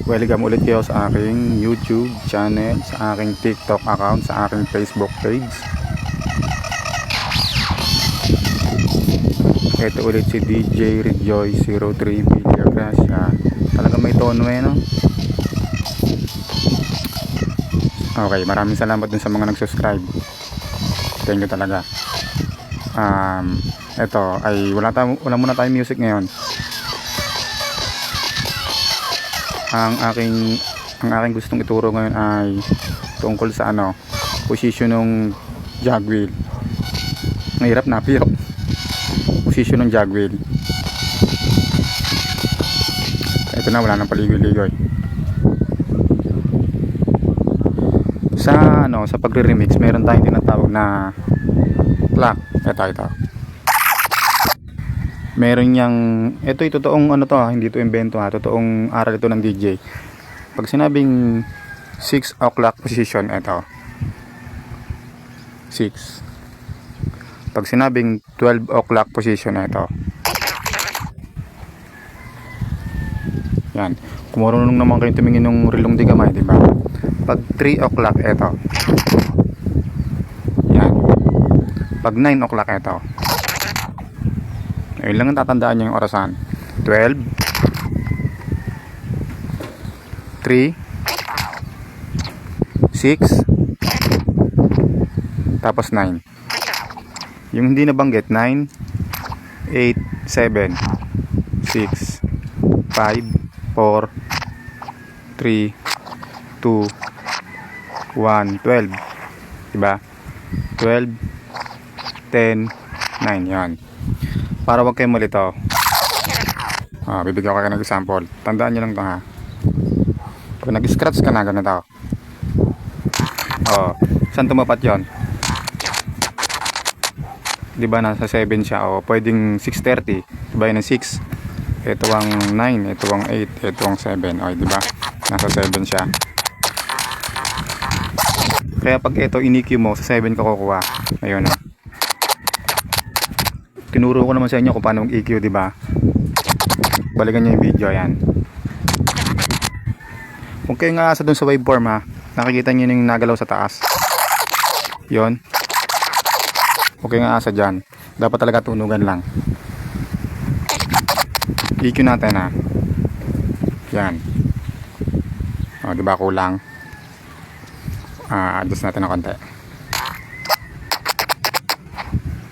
Welcome ulit kayo sa aking YouTube channel, sa aking TikTok account, sa aking Facebook page. Ito ulit si DJ Rejoy 03 Villagracia. Talaga may tono no? Okay, maraming salamat dun sa mga nag-subscribe. Thank you talaga. Ito ay wala muna tayong music ngayon. Ang aking gustong ituro ngayon ay tungkol sa position ng jog wheel. Mahirap na pero position ng jog wheel. Ito na, wala nang paligoy-ligoy. Sa pagre-remix meron tayong tinatawag na clock. Ito. Meron ito totoong hindi to invento totoong aral ito ng DJ. Pag sinabing 6 o'clock position, ito 6. Pag sinabing 12 o'clock position, ito yan. Kung marunong naman kayo tumingin ng rilong di kamay, diba? Pag 3 o'clock, ito yan. Pag 9 o'clock, ito. Ayun lang ang tatandaan nyo yung orasan. 12 3 6 tapos 9. Yung hindi nabanggit, 9 8 7 6 5 4 3 2 1 12. Diba? 12 10 9. Yan. Para wag kayo malito, bibigyan ko kayo ng example. Tandaan nyo lang ito ha. Pag nag-scratch ka na ganito, saan tumapat yun? Diba nasa 7 siya, pwedeng 6:30. Diba yun ang 6, ito ang 9, ito ang 8, ito ang 7. Diba nasa 7 siya. Kaya pag ito in-EQ mo, sa 7 ka kukuha. Ayun tinuro ko naman sa inyo kung paano mag-EQ, diba? Balikan nyo yung video, yan. Kung kayo nga asa dun sa waveform nakikita nyo yung nagalaw sa taas. Yon. Kung kayo nga asa dyan, dapat talaga tunugan lang. EQ natin yan. Diba kulang? Adjust natin ng konti.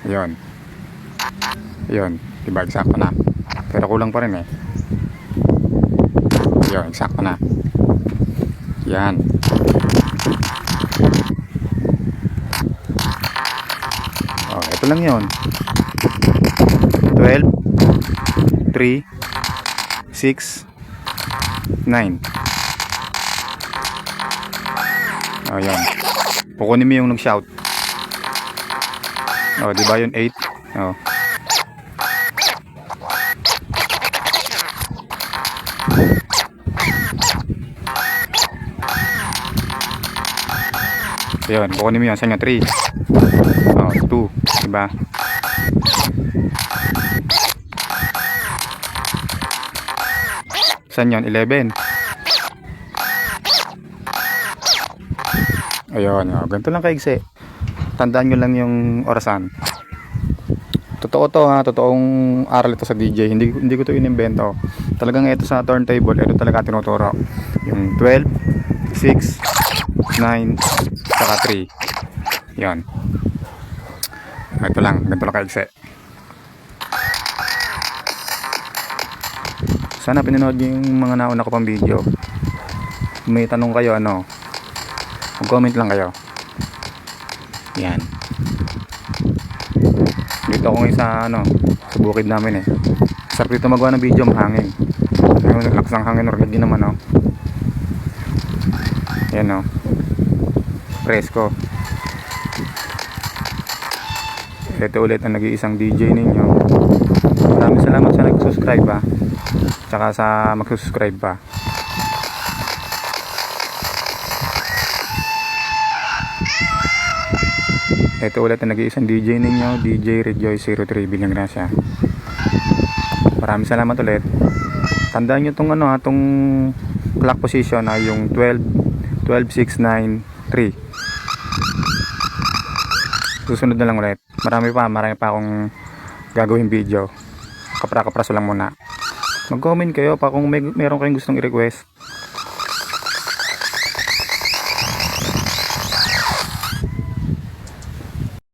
Yon. Yun, diba eksakto na. Pero kulang pa rin Yun, eksakto na. Yan. Ito lang yun. 12 3 6 9. Yan. Kukunin mo yung nag-shout. Diba yun 8? Yun, kukunin mo yun. Saan nga 3? 2. Diba? Saan yun? 11. Ayun, ganito lang kaigsi. Tandaan nyo lang yung orasan. Totoo to totoong aral ito sa DJ. Hindi ko to inimbento. Talagang ito sa turntable, ito talaga tinuturo. Yung 12, 6, 9, saka 3. Yan. Ito lang, ganito lang kaigsi. Sana pinanood nyo yung mga nauna ko pang video. Kung may tanong kayo, mag-comment lang kayo. Yan. Dito ako ngayon sa bukid namin sarap dito magawa ng video, mahangin. Ngayon naglakas ng hangin, orgad din naman yan presko. Ito ulit ang nag-iisang DJ ninyo. Maraming salamat sa nag-subscribe tsaka sa mag-subscribe pa. Ito ulit ang nag-iisang DJ ninyo, DJ Rejoy 03 Villagracia. Maraming salamat ulit. Tandaan nyo tong clock position ay yung 12, 6, 9, 3. Susunod na lang ulit. Marami pa akong gagawin video. Kapra-kapraso lang muna. Mag-comment kayo pa kung meron kayong gustong i-request.